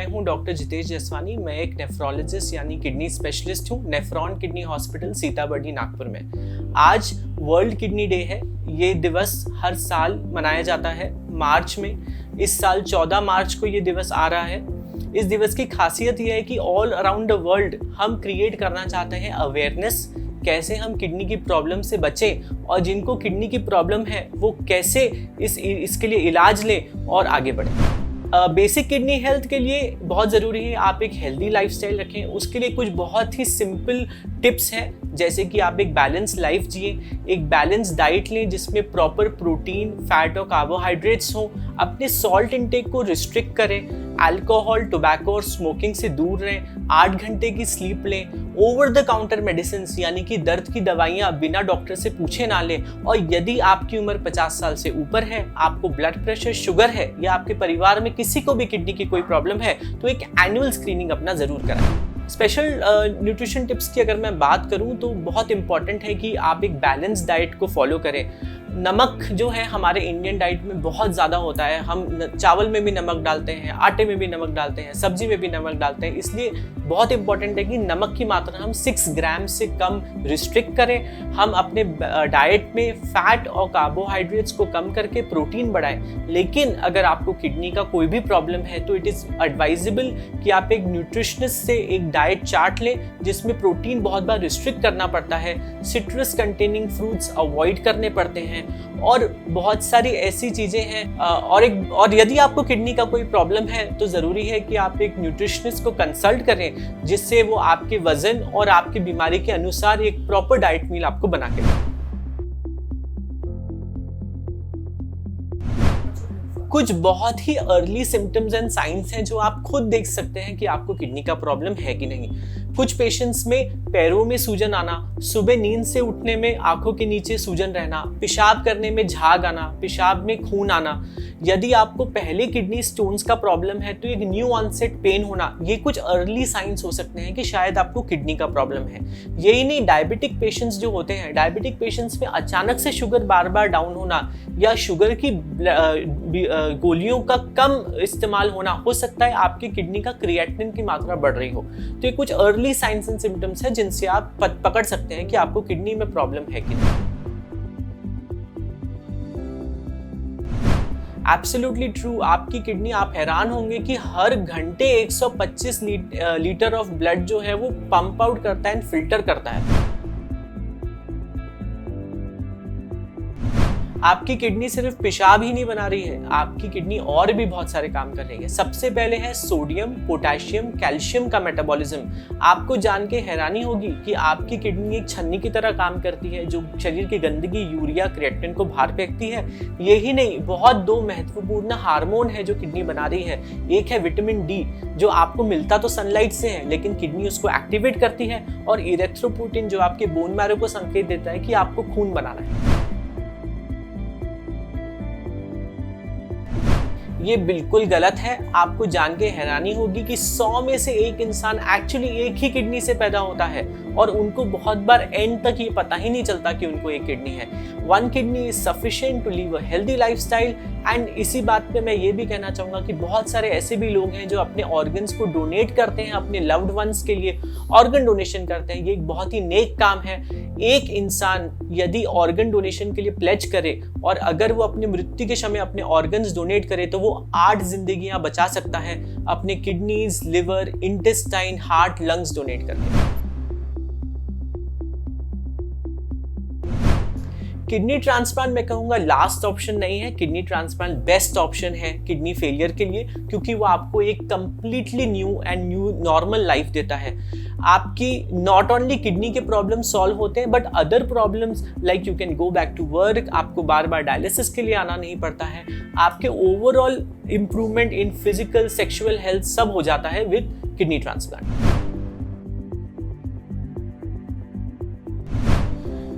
मैं हूं डॉक्टर जितेश जसवानी। मैं एक नेफ्रोलॉजिस्ट यानी किडनी स्पेशलिस्ट हूं Nephron kidney hospital Sitabuldi Nagpur में। आज वर्ल्ड किडनी डे है। ये दिवस हर साल मनाया जाता है मार्च में। इस साल 14 मार्च को ये दिवस आ रहा है। इस दिवस की खासियत ये है कि ऑल अराउंड द वर्ल्ड हम क्रिएट करना चाहते हैं अवेयरनेस, कैसे हम किडनी की प्रॉब्लम से बचें और जिनको किडनी की प्रॉब्लम है वो कैसे इसके लिए इलाज लें और आगे बढ़ें। बेसिक किडनी हेल्थ के लिए बहुत ज़रूरी है आप एक हेल्दी लाइफस्टाइल रखें। उसके लिए कुछ बहुत ही सिंपल टिप्स हैं, जैसे कि आप एक बैलेंस लाइफ जिए, एक बैलेंस डाइट लें जिसमें प्रॉपर प्रोटीन, फैट और कार्बोहाइड्रेट्स हों। अपने सॉल्ट इंटेक को रिस्ट्रिक्ट करें, अल्कोहल, टोबैको और स्मोकिंग से दूर रहें, 8 घंटे की स्लीप लें, ओवर द काउंटर मेडिसिन यानी कि दर्द की दवाइयाँ बिना डॉक्टर से पूछे ना लें। और यदि आपकी उम्र 50 साल से ऊपर है, आपको ब्लड प्रेशर, शुगर है या आपके परिवार में किसी को भी किडनी की कोई प्रॉब्लम है तो एक एनुअल स्क्रीनिंग अपना ज़रूर कराएं। स्पेशल न्यूट्रिशन टिप्स की अगर मैं बात करूं तो बहुत इंपॉर्टेंट है कि आप एक बैलेंस डाइट को फॉलो करें। नमक जो है हमारे इंडियन डाइट में बहुत ज़्यादा होता है। हम चावल में भी नमक डालते हैं, आटे में भी नमक डालते हैं, सब्जी में भी नमक डालते हैं। इसलिए बहुत इंपॉर्टेंट है कि नमक की मात्रा हम 6 ग्राम से कम रिस्ट्रिक्ट करें। हम अपने डाइट में फैट और कार्बोहाइड्रेट्स को कम करके प्रोटीन बढ़ाएं। लेकिन अगर आपको किडनी का कोई भी प्रॉब्लम है तो इट इज़ एडवाइजेबल कि आप एक न्यूट्रिशनिस्ट से एक डाइट चार्ट लें जिसमें प्रोटीन बहुत बार रिस्ट्रिक्ट करना पड़ता है, सिट्रस कंटेनिंग फ्रूट्स अवॉइड करने पड़ते हैं और बहुत सारी ऐसी चीज़ें हैं। और यदि आपको किडनी का कोई प्रॉब्लम है तो ज़रूरी है कि आप एक न्यूट्रिशनिस्ट को कंसल्ट करें जिससे वो आपके वजन और आपकी बीमारी के अनुसार एक प्रॉपर डाइट मील आपको बना के दें। कुछ बहुत ही अर्ली सिम्टम्स एंड साइंस हैं जो आप खुद देख सकते हैं कि आपको किडनी का प्रॉब्लम है कि नहीं। कुछ पेशेंट्स में पैरों में सूजन आना, सुबह नींद से उठने में आंखों के नीचे सूजन रहना, पेशाब करने में झाग आना, पेशाब में खून आना। यदि आपको पहले किडनी स्टोन्स का प्रॉब्लम है तो एक न्यू ऑनसेट पेन होना, ये कुछ अर्ली साइंस हो सकते हैं कि शायद आपको किडनी का प्रॉब्लम है। यही नहीं, डायबिटिक पेशेंट्स जो होते हैं, डायबिटिक पेशेंट्स में अचानक से शुगर बार बार डाउन होना या शुगर की गोलियों का कम इस्तेमाल होना, हो सकता है आपकी किडनी का क्रिएटिनिन की मात्रा बढ़ रही हो। तो ये कुछ अर्ली साइंस एंड सिम्टम्स है जिनसे आप पकड़ सकते हैं कि आपको किडनी में प्रॉब्लम है कि नहीं। एब्सोल्युटली ट्रू, आपकी किडनी, आप हैरान होंगे कि हर घंटे 125 लीटर ऑफ ब्लड जो है वो पंप आउट करता है एंड फिल्टर करता है। आपकी किडनी सिर्फ पेशाब ही नहीं बना रही है, आपकी किडनी और भी बहुत सारे काम कर रही है। सबसे पहले है सोडियम, पोटेशियम, कैल्शियम का मेटाबॉलिज्म। आपको जान के हैरानी होगी कि आपकी किडनी एक छन्नी की तरह काम करती है जो शरीर की गंदगी, यूरिया, क्रिएटिनिन को बाहर फेंकती है। यही नहीं, बहुत 2 महत्वपूर्ण हार्मोन है जो किडनी बना रही है। एक है विटामिन डी जो आपको मिलता तो सनलाइट से है लेकिन किडनी उसको एक्टिवेट करती है, और इरेथ्रोपोइटिन जो आपके बोन मैरो को संकेत देता है कि आपको खून बनाना है। ये बिल्कुल गलत है। आपको जान के हैरानी होगी कि 100 में से 1 इंसान एक्चुअली एक ही किडनी से पैदा होता है और उनको बहुत बार एंड तक ये पता ही नहीं चलता कि उनको एक किडनी है। 1 kidney is sufficient to live a healthy lifestyle. And इसी बात पे मैं ये भी कहना चाहूँगा कि बहुत सारे ऐसे भी लोग हैं जो अपने ऑर्गन्स को डोनेट करते हैं अपने लव्ड वंस के लिए, ऑर्गन डोनेशन करते हैं। ये एक बहुत ही नेक काम है। एक इंसान यदि ऑर्गन डोनेशन के लिए प्लेज करे और अगर वो अपनी मृत्यु के समय अपने ऑर्गन्स डोनेट करे तो वो 8 जिंदगियां बचा सकता है अपने kidneys, liver, intestine, heart, lungs donate करके। किडनी ट्रांसप्लांट मैं कहूँगा लास्ट ऑप्शन नहीं है। किडनी ट्रांसप्लांट बेस्ट ऑप्शन है किडनी फेलियर के लिए, क्योंकि वो आपको एक कंप्लीटली न्यू नॉर्मल लाइफ देता है। आपकी नॉट ओनली किडनी के प्रॉब्लम सॉल्व होते हैं but other problems like you can go back to work, आपको बार बार डायलिसिस के लिए आना नहीं पड़ता है, आपके overall improvement in physical, sexual health सब हो जाता है विद किडनी ट्रांसप्लांट।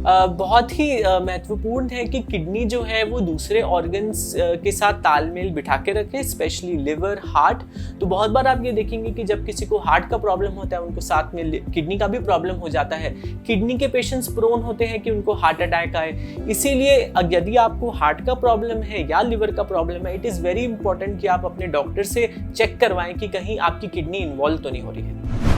बहुत ही महत्वपूर्ण है कि किडनी जो है वो दूसरे ऑर्गन्स के साथ तालमेल बिठा के रखे, स्पेशली लिवर, हार्ट। तो बहुत बार आप ये देखेंगे कि जब किसी को हार्ट का प्रॉब्लम होता है उनको साथ में किडनी का भी प्रॉब्लम हो जाता है। किडनी के पेशेंट्स प्रोन होते हैं कि उनको हार्ट अटैक आए। इसीलिए यदि आपको हार्ट का प्रॉब्लम है या लिवर का प्रॉब्लम है, इट इज़ वेरी इंपॉर्टेंट कि आप अपने डॉक्टर से चेक करवाएं कि कहीं आपकी किडनी इन्वॉल्व तो नहीं हो रही है।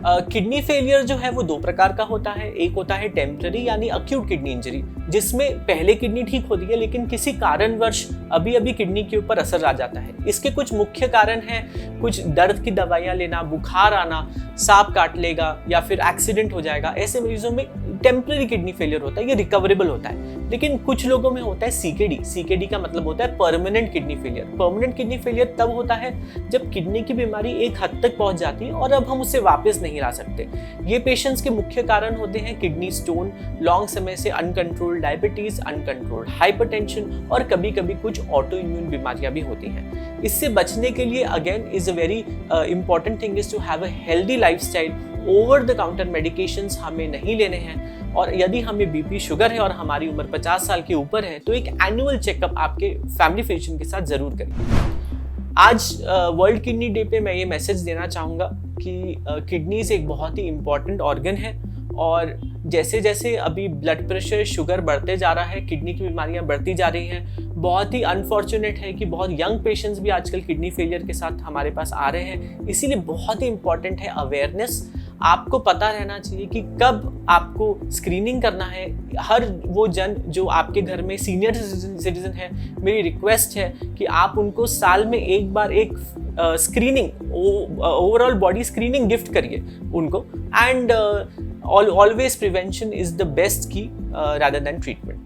किडनी फेलियर जो है वो दो प्रकार का होता है। एक होता है टेम्पररी यानी अक्यूट किडनी इंजरी, जिसमें पहले किडनी ठीक होती है लेकिन किसी कारणवश अभी किडनी के ऊपर असर आ जाता है। इसके कुछ मुख्य कारण हैं, कुछ दर्द की दवाइयाँ लेना, बुखार आना, सांप काट लेगा या फिर एक्सीडेंट हो जाएगा। ऐसे मरीजों में टेम्पररी किडनी फेलियर होता है, ये रिकवरेबल होता है। लेकिन कुछ लोगों में होता है सीकेडी। सीकेडी का मतलब होता है permanent kidney failure. Permanent kidney failure तब होता है जब किडनी की बीमारी एक हद तक पहुंच जाती है और अब हम उसे वापस नहीं ला सकते। ये पेशेंट्स के मुख्य कारण होते हैं किडनी स्टोन, लॉन्ग समय से अनकंट्रोल्ड डायबिटीज, अनकंट्रोल्ड हाइपरटेंशन और कभी कभी कुछ ऑटो इम्यून बीमारियां भी होती हैं। इससे बचने के लिए again is a very important thing is to have a healthy lifestyle. Over the counter medications हमें नहीं लेने हैं, और यदि हमें बीपी शुगर है और हमारी उम्र 50 साल के ऊपर है तो एक एनुअल चेकअप आपके फैमिली फिजिशियन के साथ जरूर करें। आज वर्ल्ड किडनी डे पे मैं ये मैसेज देना चाहूँगा कि किडनीज एक बहुत ही इम्पॉर्टेंट ऑर्गन है, और जैसे जैसे अभी ब्लड प्रेशर, शुगर बढ़ते जा रहा है, किडनी की बीमारियां बढ़ती जा रही हैं। बहुत ही अनफॉर्चुनेट है कि बहुत यंग पेशेंट्स भी आजकल किडनी फेलियर के साथ हमारे पास आ रहे हैं। इसीलिए बहुत ही इम्पॉर्टेंट है अवेयरनेस। आपको पता रहना चाहिए कि कब आपको स्क्रीनिंग करना है। हर वो जन जो आपके घर में सीनियर सिटीजन है, मेरी रिक्वेस्ट है कि आप उनको साल में एक बार एक screening, overall body screening gift करिए उनको। And always prevention is the best की rather than treatment.